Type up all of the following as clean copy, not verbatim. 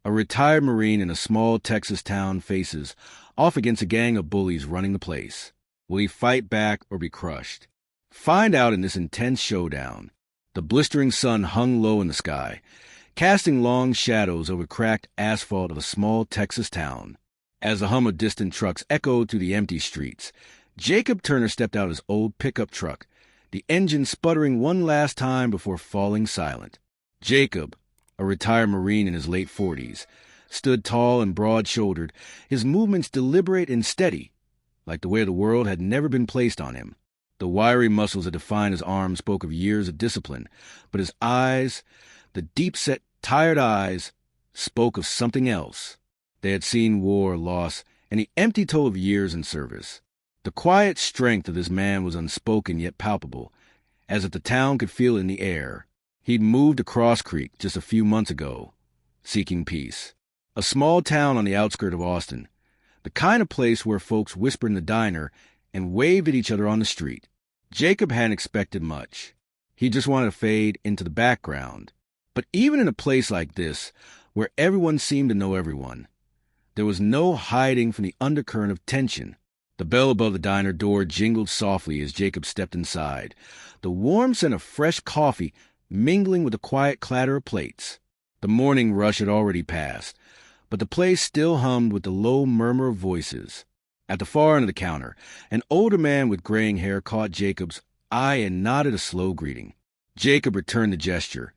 A retired Marine in a small Texas town faces off against a gang of bullies running the place. Will he fight back or be crushed? Find out in this intense showdown. The blistering sun hung low in the sky, casting long shadows over cracked asphalt of a small Texas town. As the hum of distant trucks echoed through the empty streets, Jacob Turner stepped out of his old pickup truck, the engine sputtering one last time before falling silent. Jacob, a retired Marine in his late 40s, stood tall and broad-shouldered, his movements deliberate and steady, like the weight of the world had never been placed on him. The wiry muscles that defined his arms spoke of years of discipline, but his eyes, the deep-set, tired eyes, spoke of something else. They had seen war, loss, and the empty toll of years in service. The quiet strength of this man was unspoken yet palpable, as if the town could feel it in the air. He'd moved across Creek just a few months ago, seeking peace. A small town on the outskirts of Austin, the kind of place where folks whispered in the diner and waved at each other on the street. Jacob hadn't expected much. He just wanted to fade into the background. But even in a place like this, where everyone seemed to know everyone, there was no hiding from the undercurrent of tension. The bell above the diner door jingled softly as Jacob stepped inside, the warm scent of fresh coffee mingling with the quiet clatter of plates. The morning rush had already passed, but the place still hummed with the low murmur of voices. At the far end of the counter, an older man with graying hair caught Jacob's eye and nodded a slow greeting. Jacob returned the gesture,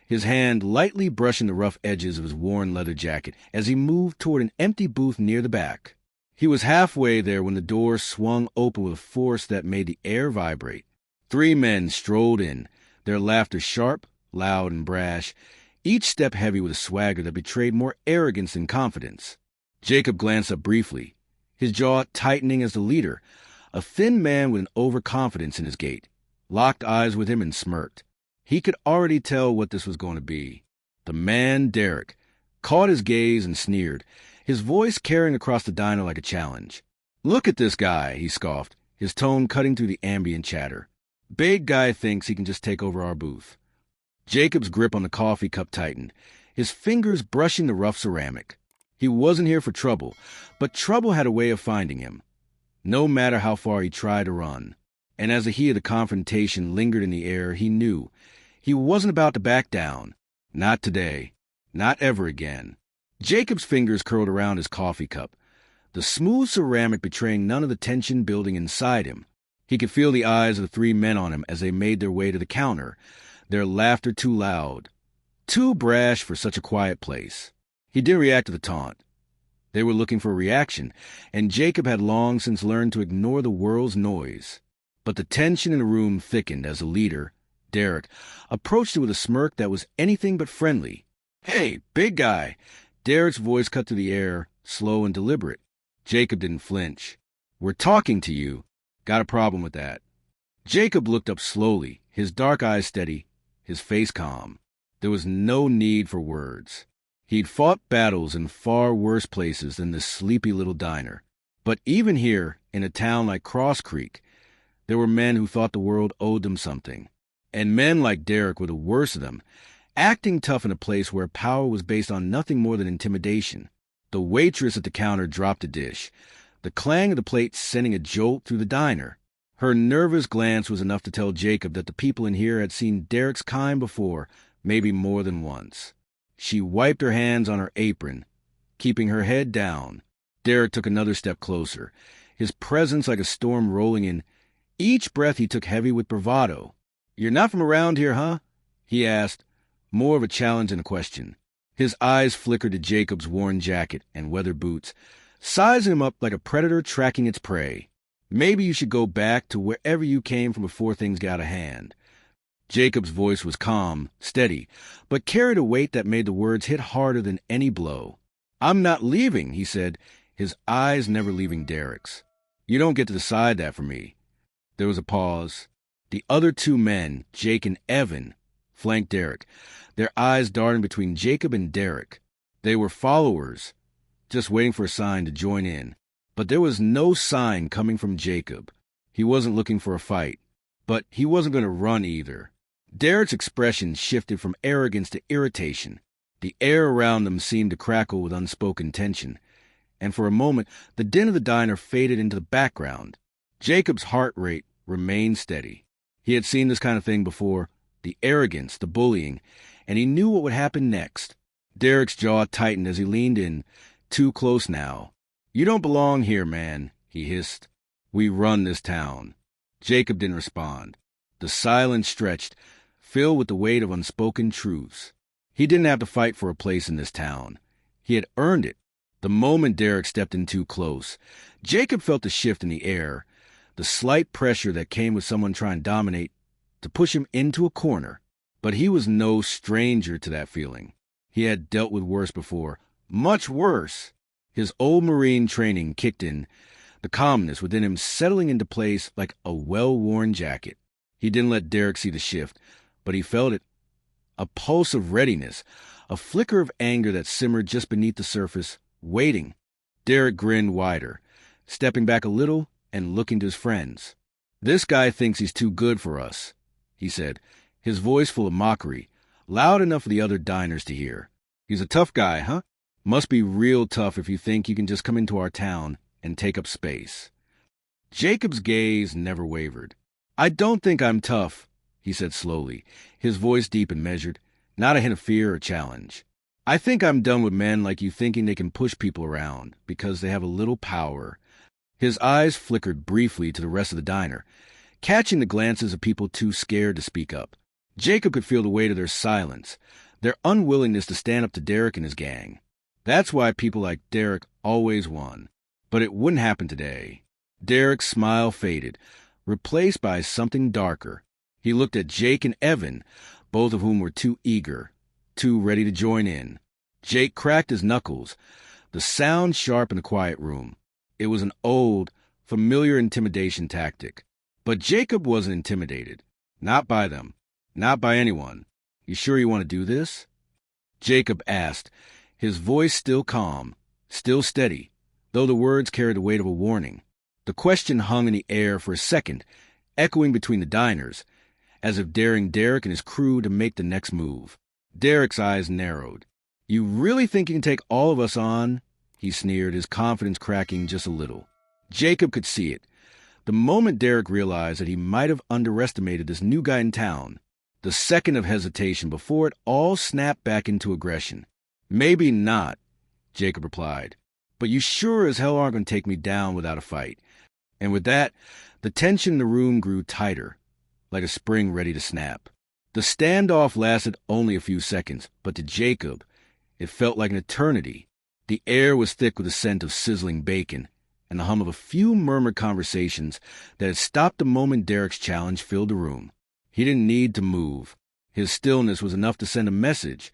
his hand lightly brushing the rough edges of his worn leather jacket as he moved toward an empty booth near the back. He was halfway there when the door swung open with a force that made the air vibrate. 3 men strolled in, their laughter sharp, loud, and brash, each step heavy with a swagger that betrayed more arrogance than confidence. Jacob glanced up briefly, his jaw tightening as the leader, a thin man with an overconfidence in his gait, locked eyes with him and smirked. He could already tell what this was going to be. The man, Derek, caught his gaze and sneered, his voice carrying across the diner like a challenge. "Look at this guy," he scoffed, his tone cutting through the ambient chatter. "Big guy thinks he can just take over our booth." Jacob's grip on the coffee cup tightened, his fingers brushing the rough ceramic. He wasn't here for trouble, but trouble had a way of finding him, no matter how far he tried to run. And as the heat of the confrontation lingered in the air, he knew he wasn't about to back down. Not today. Not ever again. Jacob's fingers curled around his coffee cup, the smooth ceramic betraying none of the tension building inside him. He could feel the eyes of the 3 men on him as they made their way to the counter, their laughter too loud, too brash for such a quiet place. He didn't react to the taunt. They were looking for a reaction, and Jacob had long since learned to ignore the world's noise. But the tension in the room thickened as the leader, Derek, approached it with a smirk that was anything but friendly. "Hey, big guy!" Derek's voice cut through the air, slow and deliberate. Jacob didn't flinch. "We're talking to you. Got a problem with that?" Jacob looked up slowly, his dark eyes steady, his face calm. There was no need for words. He'd fought battles in far worse places than this sleepy little diner. But even here, in a town like Cross Creek, there were men who thought the world owed them something. And men like Derek were the worst of them, acting tough in a place where power was based on nothing more than intimidation. The waitress at the counter dropped a dish, the clang of the plate sending a jolt through the diner. Her nervous glance was enough to tell Jacob that the people in here had seen Derek's kind before, maybe more than once. She wiped her hands on her apron, keeping her head down. Derek took another step closer, his presence like a storm rolling in. Each breath he took heavy with bravado. "You're not from around here, huh?" he asked, more of a challenge than a question. His eyes flickered to Jacob's worn jacket and weather boots, sizing him up like a predator tracking its prey. "Maybe you should go back to wherever you came from before things got out of hand." Jacob's voice was calm, steady, but carried a weight that made the words hit harder than any blow. "I'm not leaving," he said, his eyes never leaving Derek's. "You don't get to decide that for me." There was a pause. The other 2 men, Jake and Evan, flanked Derek, their eyes darting between Jacob and Derek. They were followers, just waiting for a sign to join in. But there was no sign coming from Jacob. He wasn't looking for a fight, but he wasn't going to run either. Derek's expression shifted from arrogance to irritation. The air around them seemed to crackle with unspoken tension, and for a moment the din of the diner faded into the background. Jacob's heart rate remained steady. He had seen this kind of thing before, the arrogance, the bullying, and he knew what would happen next. Derek's jaw tightened as he leaned in, too close now. "You don't belong here, man," he hissed. "We run this town." Jacob didn't respond. The silence stretched, filled with the weight of unspoken truths. He didn't have to fight for a place in this town. He had earned it. The moment Derek stepped in too close, Jacob felt the shift in the air, the slight pressure that came with someone trying to dominate, to push him into a corner. But he was no stranger to that feeling. He had dealt with worse before, much worse. His old Marine training kicked in, the calmness within him settling into place like a well-worn jacket. He didn't let Derek see the shift, but he felt it. A pulse of readiness, a flicker of anger that simmered just beneath the surface, waiting. Derek grinned wider, stepping back a little and looking to his friends. "This guy thinks he's too good for us," he said, his voice full of mockery, loud enough for the other diners to hear. "He's a tough guy, huh? Must be real tough if you think you can just come into our town and take up space." Jacob's gaze never wavered. "I don't think I'm tough," he said slowly, his voice deep and measured, not a hint of fear or challenge. "I think I'm done with men like you thinking they can push people around because they have a little power." His eyes flickered briefly to the rest of the diner, catching the glances of people too scared to speak up. Jacob could feel the weight of their silence, their unwillingness to stand up to Derek and his gang. That's why people like Derek always won. But it wouldn't happen today. Derek's smile faded, replaced by something darker. He looked at Jake and Evan, both of whom were too eager, too ready to join in. Jake cracked his knuckles, the sound sharp in the quiet room. It was an old, familiar intimidation tactic. But Jacob wasn't intimidated. Not by them. Not by anyone. "You sure you want to do this?" Jacob asked, his voice still calm, still steady, though the words carried the weight of a warning. The question hung in the air for a second, echoing between the diners, as if daring Derek and his crew to make the next move. Derek's eyes narrowed. "You really think you can take all of us on?" he sneered, his confidence cracking just a little. Jacob could see it. The moment Derek realized that he might have underestimated this new guy in town, the second of hesitation before it all snapped back into aggression. "Maybe not," Jacob replied, "but you sure as hell aren't going to take me down without a fight." And with that, the tension in the room grew tighter, like a spring ready to snap. The standoff lasted only a few seconds, but to Jacob, it felt like an eternity. The air was thick with the scent of sizzling bacon and the hum of a few murmured conversations that had stopped the moment Derek's challenge filled the room. He didn't need to move. His stillness was enough to send a message,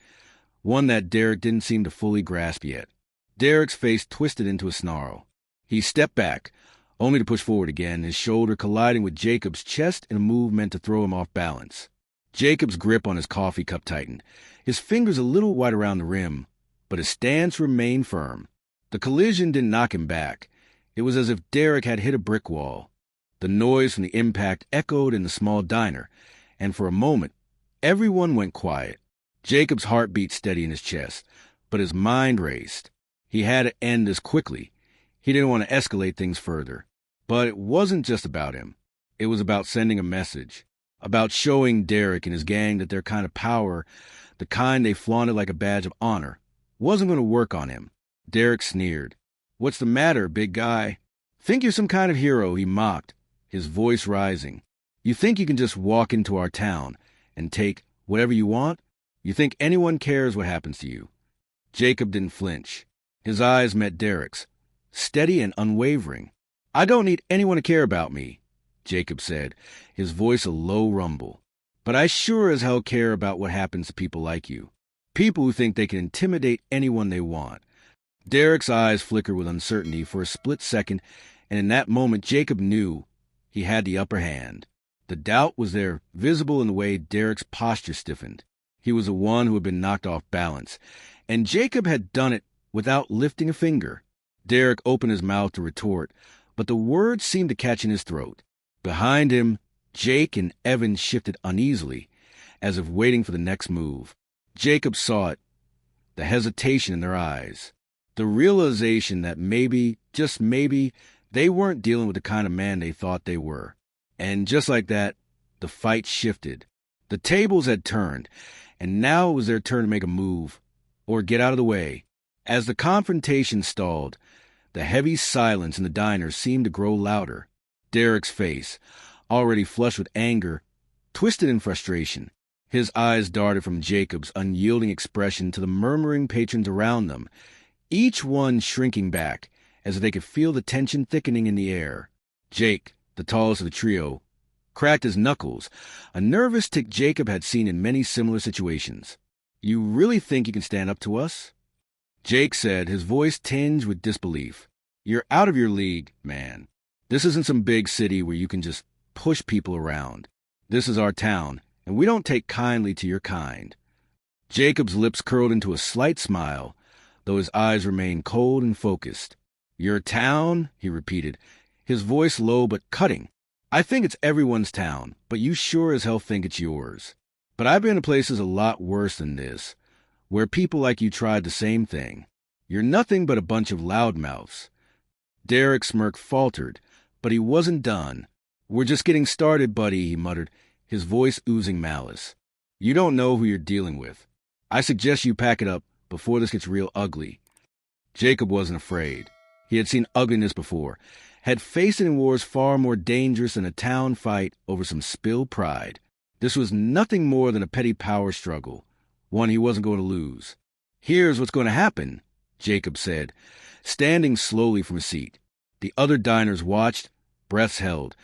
one that Derek didn't seem to fully grasp yet. Derek's face twisted into a snarl. He stepped back, only to push forward again, his shoulder colliding with Jacob's chest in a move meant to throw him off balance. Jacob's grip on his coffee cup tightened, his fingers a little wide around the rim, but his stance remained firm. The collision didn't knock him back. It was as if Derek had hit a brick wall. The noise from the impact echoed in the small diner, and for a moment, everyone went quiet. Jacob's heart beat steady in his chest, but his mind raced. He had to end this quickly. He didn't want to escalate things further. But it wasn't just about him. It was about sending a message, about showing Derek and his gang that their kind of power, the kind they flaunted like a badge of honor, wasn't going to work on him. Derek sneered. "What's the matter, big guy? Think you're some kind of hero," he mocked, his voice rising. "You think you can just walk into our town and take whatever you want? You think anyone cares what happens to you?" Jacob didn't flinch. His eyes met Derek's, steady and unwavering. "I don't need anyone to care about me," Jacob said, his voice a low rumble. "But I sure as hell care about what happens to people like you. People who think they can intimidate anyone they want." Derek's eyes flickered with uncertainty for a split second, and in that moment Jacob knew he had the upper hand. The doubt was there, visible in the way Derek's posture stiffened. He was the one who had been knocked off balance, and Jacob had done it without lifting a finger. Derek opened his mouth to retort, but the words seemed to catch in his throat. Behind him, Jake and Evan shifted uneasily, as if waiting for the next move. Jacob saw it. the hesitation in their eyes, the realization that maybe, just maybe, they weren't dealing with the kind of man they thought they were. And just like that, the fight shifted. The tables had turned, and now it was their turn to make a move, or get out of the way. As the confrontation stalled, the heavy silence in the diner seemed to grow louder. Derek's face, already flushed with anger, twisted in frustration. His eyes darted from Jacob's unyielding expression to the murmuring patrons around them, each one shrinking back, as if they could feel the tension thickening in the air. Jake, the tallest of the trio, cracked his knuckles, a nervous tic Jacob had seen in many similar situations. "You really think you can stand up to us?" Jake said, his voice tinged with disbelief. "You're out of your league, man. This isn't some big city where you can just push people around. This is our town, and we don't take kindly to your kind." Jacob's lips curled into a slight smile, though his eyes remained cold and focused. "Your town?" he repeated, his voice low but cutting. "I think it's everyone's town, but you sure as hell think it's yours. But I've been to places a lot worse than this, where people like you tried the same thing. You're nothing but a bunch of loudmouths." Derek's smirk faltered, but he wasn't done. "We're just getting started, buddy," he muttered, his voice oozing malice. "You don't know who you're dealing with. I suggest you pack it up before this gets real ugly." Jacob wasn't afraid. He had seen ugliness before, had faced it in wars far more dangerous than a town fight over some spilled pride. This was nothing more than a petty power struggle, one he wasn't going to lose. "Here's what's going to happen," Jacob said, standing slowly from his seat. The other diners watched, breaths held,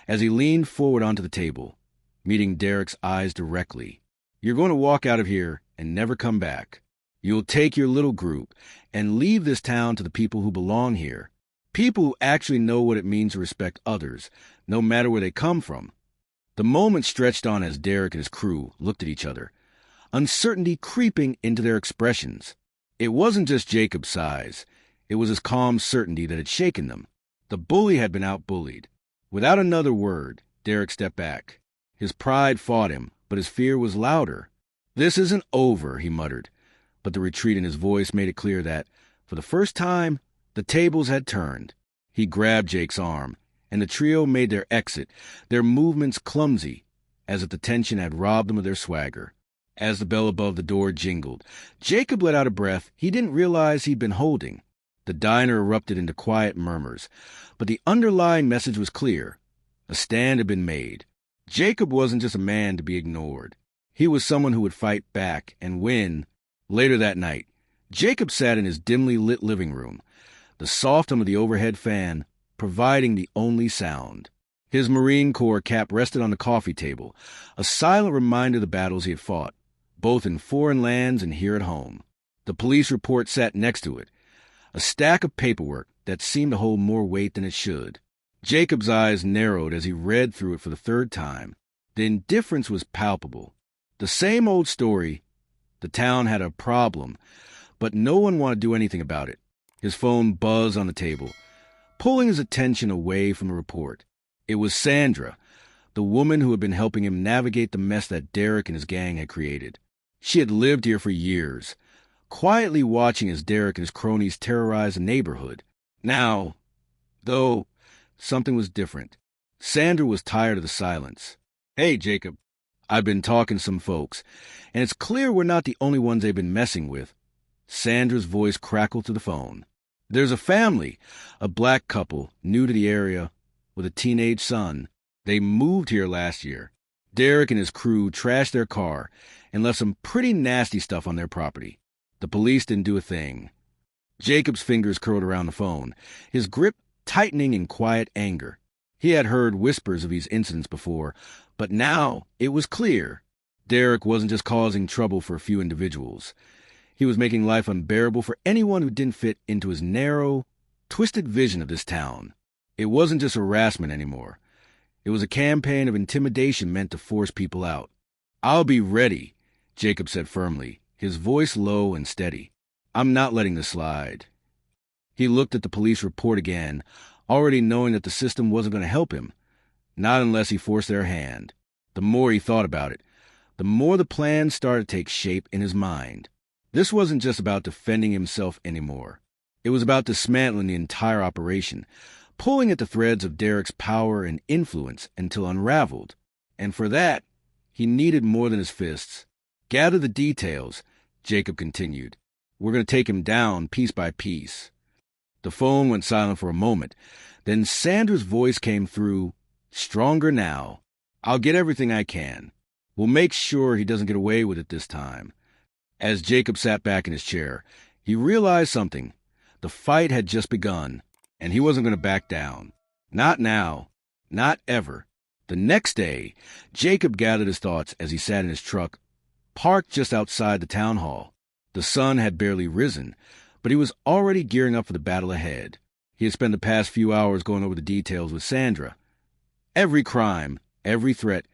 as he leaned forward onto the table, meeting Derek's eyes directly. "You're going to walk out of here and never come back. You'll take your little group and leave this town to the people who belong here, people who actually know what it means to respect others, no matter where they come from." The moment stretched on as Derek and his crew looked at each other, uncertainty creeping into their expressions. It wasn't just Jacob's size. It was his calm certainty that had shaken them. The bully had been out-bullied. Without another word, Derek stepped back. His pride fought him, but his fear was louder. "This isn't over," he muttered, but the retreat in his voice made it clear that, for the first time, the tables had turned. He grabbed Jake's arm, and the trio made their exit, their movements clumsy, as if the tension had robbed them of their swagger. As the bell above the door jingled, Jacob let out a breath he didn't realize he'd been holding. The diner erupted into quiet murmurs, but the underlying message was clear. A stand had been made. Jacob wasn't just a man to be ignored. He was someone who would fight back and win. Later that night, Jacob sat in his dimly lit living room, the soft hum of the overhead fan providing the only sound. His Marine Corps cap rested on the coffee table, a silent reminder of the battles he had fought, both in foreign lands and here at home. The police report sat next to it, a stack of paperwork that seemed to hold more weight than it should. Jacob's eyes narrowed as he read through it for the third time. The indifference was palpable. The same old story. The town had a problem, but no one wanted to do anything about it. His phone buzzed on the table, pulling his attention away from the report. It was Sandra, the woman who had been helping him navigate the mess that Derek and his gang had created. She had lived here for years, quietly watching as Derek and his cronies terrorized the neighborhood. Now, though, something was different. Sandra was tired of the silence. "Hey, Jacob, I've been talking to some folks, and it's clear we're not the only ones they've been messing with." Sandra's voice crackled to the phone. "There's a family, a black couple, new to the area, with a teenage son. They moved here last year. Derek and his crew trashed their car and left some pretty nasty stuff on their property. The police didn't do a thing." Jacob's fingers curled around the phone, his grip tightening in quiet anger. He had heard whispers of these incidents before, but now it was clear. Derek wasn't just causing trouble for a few individuals. He was making life unbearable for anyone who didn't fit into his narrow, twisted vision of this town. It wasn't just harassment anymore. It was a campaign of intimidation meant to force people out. "I'll be ready," Jacob said firmly, his voice low and steady. "I'm not letting this slide." He looked at the police report again, already knowing that the system wasn't going to help him, not unless he forced their hand. The more he thought about it, the more the plan started to take shape in his mind. This wasn't just about defending himself anymore. It was about dismantling the entire operation, pulling at the threads of Derek's power and influence until unraveled. And for that, he needed more than his fists. Gather the details, Jacob continued. We're going to take him down piece by piece. The phone went silent for a moment. Then Sandra's voice came through, stronger now. I'll get everything I can. We'll make sure he doesn't get away with it this time. As Jacob sat back in his chair, he realized something. The fight had just begun, and he wasn't going to back down. Not now. Not ever. The next day, Jacob gathered his thoughts as he sat in his truck, parked just outside the town hall. The sun had barely risen, but he was already gearing up for the battle ahead. He had spent the past few hours going over the details with Sandra. Every crime, every threat,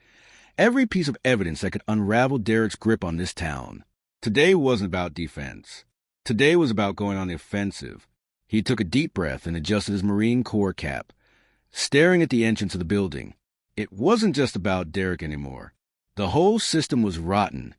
every piece of evidence that could unravel Derek's grip on this town. Today wasn't about defense. Today was about going on the offensive. He took a deep breath and adjusted his Marine Corps cap, staring at the entrance of the building. It wasn't just about Derek anymore. The whole system was rotten,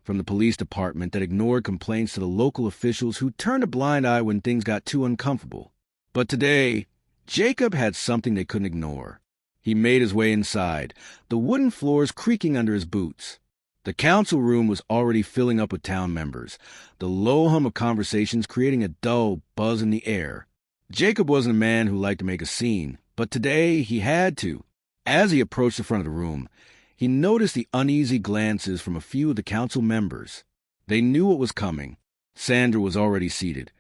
from the police department that ignored complaints to the local officials who turned a blind eye when things got too uncomfortable. But today, Jacob had something they couldn't ignore. He made his way inside, the wooden floors creaking under his boots. The council room was already filling up with town members, the low hum of conversations creating a dull buzz in the air. Jacob wasn't a man who liked to make a scene, but today he had to. As he approached the front of the room, he noticed the uneasy glances from a few of the council members. They knew what was coming. Sandra was already seated.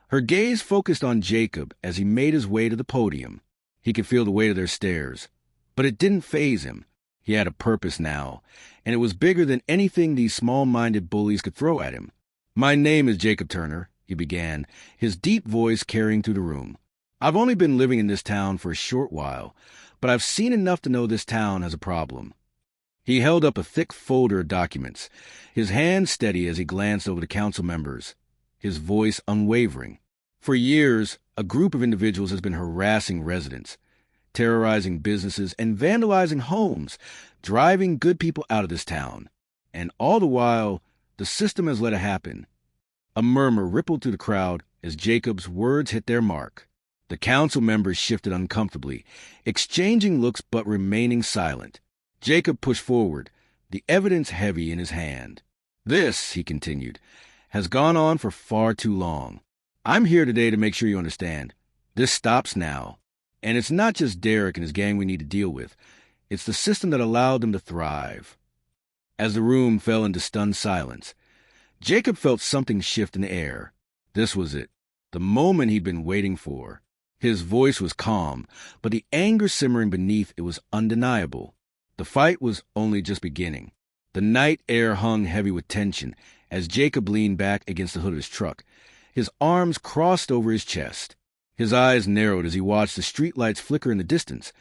Her gaze focused on Jacob as he made his way to the podium. He could feel the weight of their stares, but it didn't faze him. He had a purpose now, and it was bigger than anything these small-minded bullies could throw at him. My name is Jacob Turner, he began, his deep voice carrying through the room. I've only been living in this town for a short while, but I've seen enough to know this town has a problem. He held up a thick folder of documents, his hand steady as he glanced over the council members, his voice unwavering. For years, a group of individuals has been harassing residents, terrorizing businesses, and vandalizing homes, driving good people out of this town. And all the while, the system has let it happen. A murmur rippled through the crowd as Jacob's words hit their mark. The council members shifted uncomfortably, exchanging looks but remaining silent. Jacob pushed forward, the evidence heavy in his hand. This, he continued, has gone on for far too long. I'm here today to make sure you understand. This stops now. And it's not just Derek and his gang we need to deal with. It's the system that allowed them to thrive. As the room fell into stunned silence, Jacob felt something shift in the air. This was it, the moment he'd been waiting for. His voice was calm, but the anger simmering beneath it was undeniable. The fight was only just beginning. The night air hung heavy with tension as Jacob leaned back against the hood of his truck, his arms crossed over his chest. His eyes narrowed as he watched the streetlights flicker in the distance,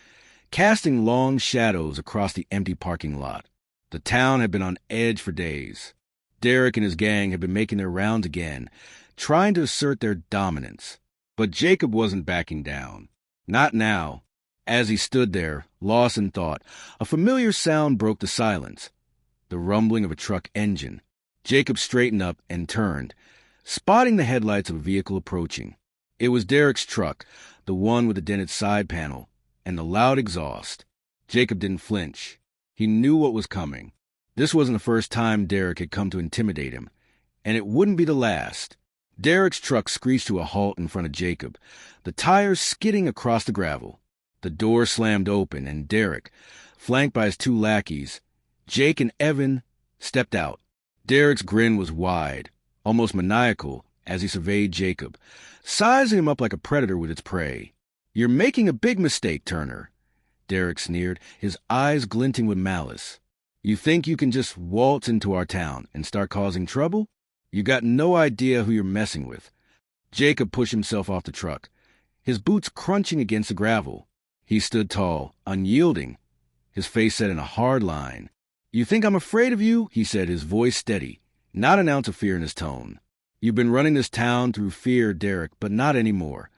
casting long shadows across the empty parking lot. The town had been on edge for days. Derek and his gang had been making their rounds again, trying to assert their dominance. But Jacob wasn't backing down. Not now. As he stood there, lost in thought, a familiar sound broke the silence. The rumbling of a truck engine. Jacob straightened up and turned, spotting the headlights of a vehicle approaching. It was Derek's truck, the one with the dented side panel, and the loud exhaust. Jacob didn't flinch. He knew what was coming. This wasn't the first time Derek had come to intimidate him, and it wouldn't be the last. Derek's truck screeched to a halt in front of Jacob, the tires skidding across the gravel. The door slammed open, and Derek, flanked by his two lackeys, Jake and Evan, stepped out. Derek's grin was wide, almost maniacal, as he surveyed Jacob, sizing him up like a predator with its prey. "You're making a big mistake, Turner," Derek sneered, his eyes glinting with malice. "You think you can just waltz into our town and start causing trouble? You got no idea who you're messing with." Jacob pushed himself off the truck, his boots crunching against the gravel. He stood tall, unyielding, his face set in a hard line. "You think I'm afraid of you?" he said, his voice steady, not an ounce of fear in his tone. "You've been running this town through fear, Derek, but not anymore."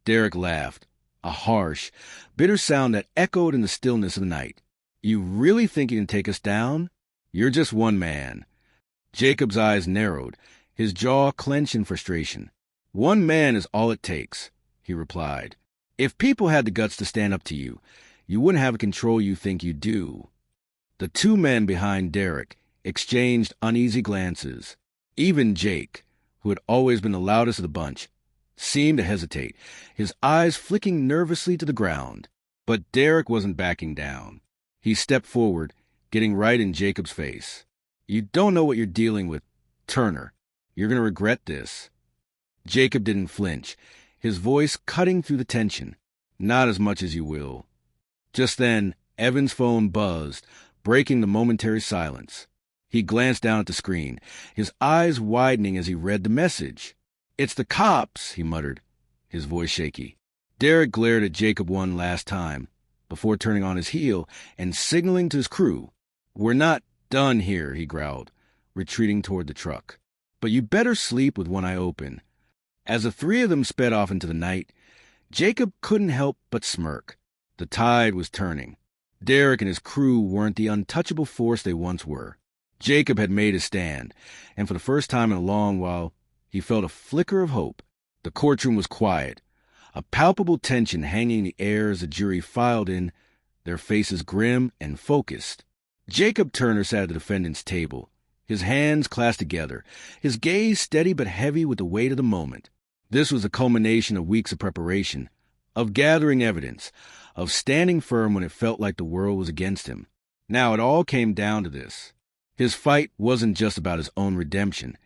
Derek laughed, a harsh, bitter sound that echoed in the stillness of the night. "You really think you can take us down? You're just one man." Jacob's eyes narrowed, His jaw clenched in frustration. "One man is all it takes," he replied. "If people had the guts to stand up to you, you wouldn't have the control you think you do." The two men behind Derek exchanged uneasy glances. Even Jake, who had always been the loudest of the bunch, seemed to hesitate, his eyes flicking nervously to the ground. But Derek wasn't backing down. He stepped forward, getting right in Jacob's face. "You don't know what you're dealing with, Turner. You're going to regret this." Jacob didn't flinch, his voice cutting through the tension. "Not as much as you will." Just then, Evan's phone buzzed, breaking the momentary silence. He glanced down at the screen, his eyes widening as he read the message. "It's the cops," he muttered, his voice shaky. Derek glared at Jacob one last time, before turning on his heel and signaling to his crew. "We're not done here," he growled, retreating toward the truck. "But you better sleep with one eye open." As the three of them sped off into the night, Jacob couldn't help but smirk. The tide was turning. Derek and his crew weren't the untouchable force they once were. Jacob had made his stand, and for the first time in a long while, he felt a flicker of hope. The courtroom was quiet, a palpable tension hanging in the air as the jury filed in, their faces grim and focused. Jacob Turner sat at the defendant's table, his hands clasped together, his gaze steady but heavy with the weight of the moment. This was the culmination of weeks of preparation, of gathering evidence, of standing firm when it felt like the world was against him. Now it all came down to this. His fight wasn't just about his own redemption.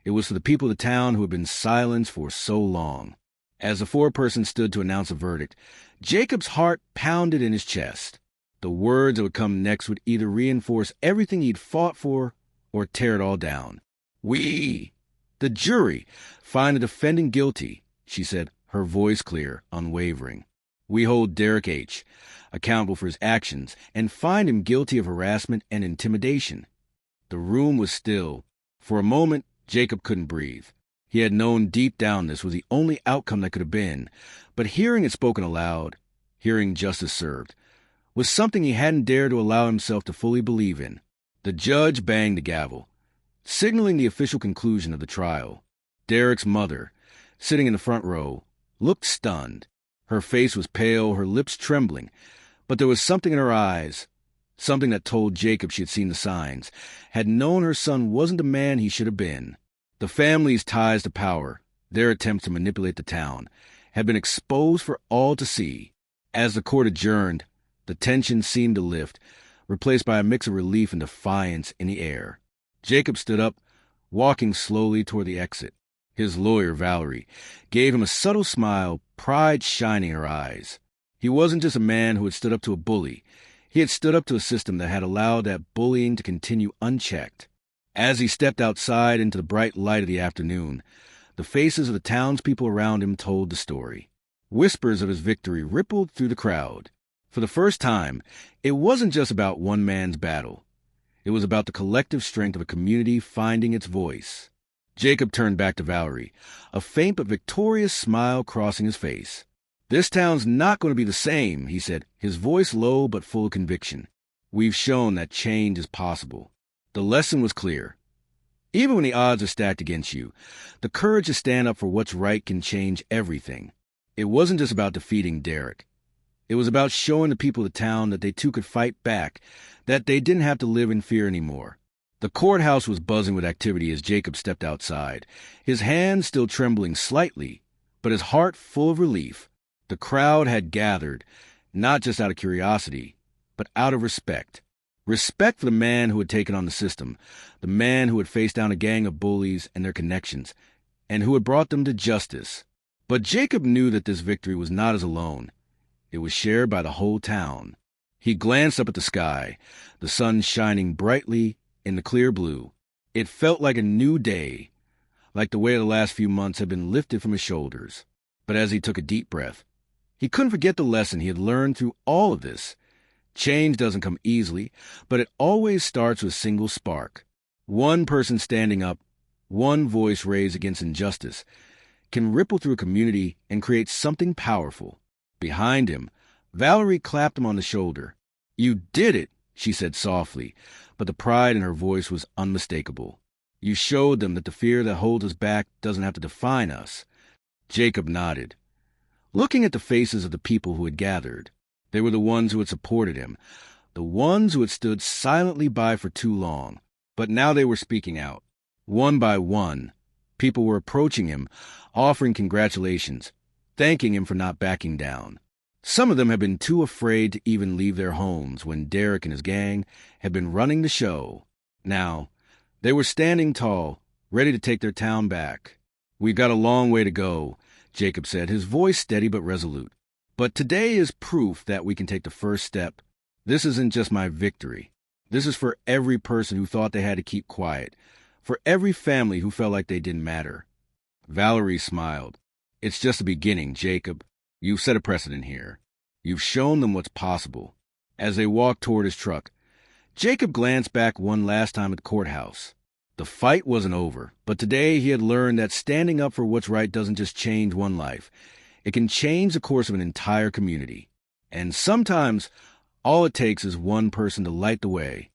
It was for the people of the town who had been silenced for so long. As the foreperson stood to announce a verdict, Jacob's heart pounded in his chest. The words that would come next would either reinforce everything he'd fought for or tear it all down. "We, the jury, find the defendant guilty," she said, her voice clear, unwavering. "We hold Derek H. accountable for his actions and find him guilty of harassment and intimidation." The room was still. For a moment, Jacob couldn't breathe. He had known deep down this was the only outcome that could have been, but hearing it spoken aloud, hearing justice served, was something he hadn't dared to allow himself to fully believe in. The judge banged the gavel, signaling the official conclusion of the trial. Derek's mother, sitting in the front row, looked stunned. Her face was pale, her lips trembling, but there was something in her eyes, something that told Jacob she had seen the signs, had known her son wasn't the man he should have been. The family's ties to power, their attempts to manipulate the town, had been exposed for all to see. As the court adjourned, the tension seemed to lift, replaced by a mix of relief and defiance in the air. Jacob stood up, walking slowly toward the exit. His lawyer, Valerie, gave him a subtle smile, pride shining in her eyes. He wasn't just a man who had stood up to a bully. He had stood up to a system that had allowed that bullying to continue unchecked. As he stepped outside into the bright light of the afternoon, the faces of the townspeople around him told the story. Whispers of his victory rippled through the crowd. For the first time, it wasn't just about one man's battle. It was about the collective strength of a community finding its voice. Jacob turned back to Valerie, a faint but victorious smile crossing his face. "This town's not going to be the same," he said, his voice low but full of conviction. "We've shown that change is possible." The lesson was clear. Even when the odds are stacked against you, the courage to stand up for what's right can change everything. It wasn't just about defeating Derek. It was about showing the people of the town that they too could fight back, that they didn't have to live in fear anymore. The courthouse was buzzing with activity as Jacob stepped outside, his hands still trembling slightly, but his heart full of relief. The crowd had gathered, not just out of curiosity, but out of respect. Respect for the man who had taken on the system, the man who had faced down a gang of bullies and their connections, and who had brought them to justice. But Jacob knew that this victory was not his alone. It was shared by the whole town. He glanced up at the sky, the sun shining brightly in the clear blue. It felt like a new day, like the weight of the last few months had been lifted from his shoulders. But as he took a deep breath, he couldn't forget the lesson he had learned through all of this. Change doesn't come easily, but it always starts with a single spark. One person standing up, one voice raised against injustice, can ripple through a community and create something powerful. Behind him, Valerie clapped him on the shoulder. "You did it," she said softly, but the pride in her voice was unmistakable. You showed them that the fear that holds us back doesn't have to define us. Jacob nodded, looking at the faces of the people who had gathered. They were the ones who had supported him, the ones who had stood silently by for too long. But now they were speaking out. One by one, people were approaching him, offering congratulations, thanking him for not backing down. Some of them had been too afraid to even leave their homes when Derek and his gang had been running the show. Now, they were standing tall, ready to take their town back. "We've got a long way to go," Jacob said, his voice steady but resolute. "But today is proof that we can take the first step. This isn't just my victory. This is for every person who thought they had to keep quiet, for every family who felt like they didn't matter." Valerie smiled. "It's just the beginning, Jacob. You've set a precedent here. You've shown them what's possible." As they walked toward his truck, Jacob glanced back one last time at the courthouse. The fight wasn't over, but today he had learned that standing up for what's right doesn't just change one life. It can change the course of an entire community. And sometimes, all it takes is one person to light the way,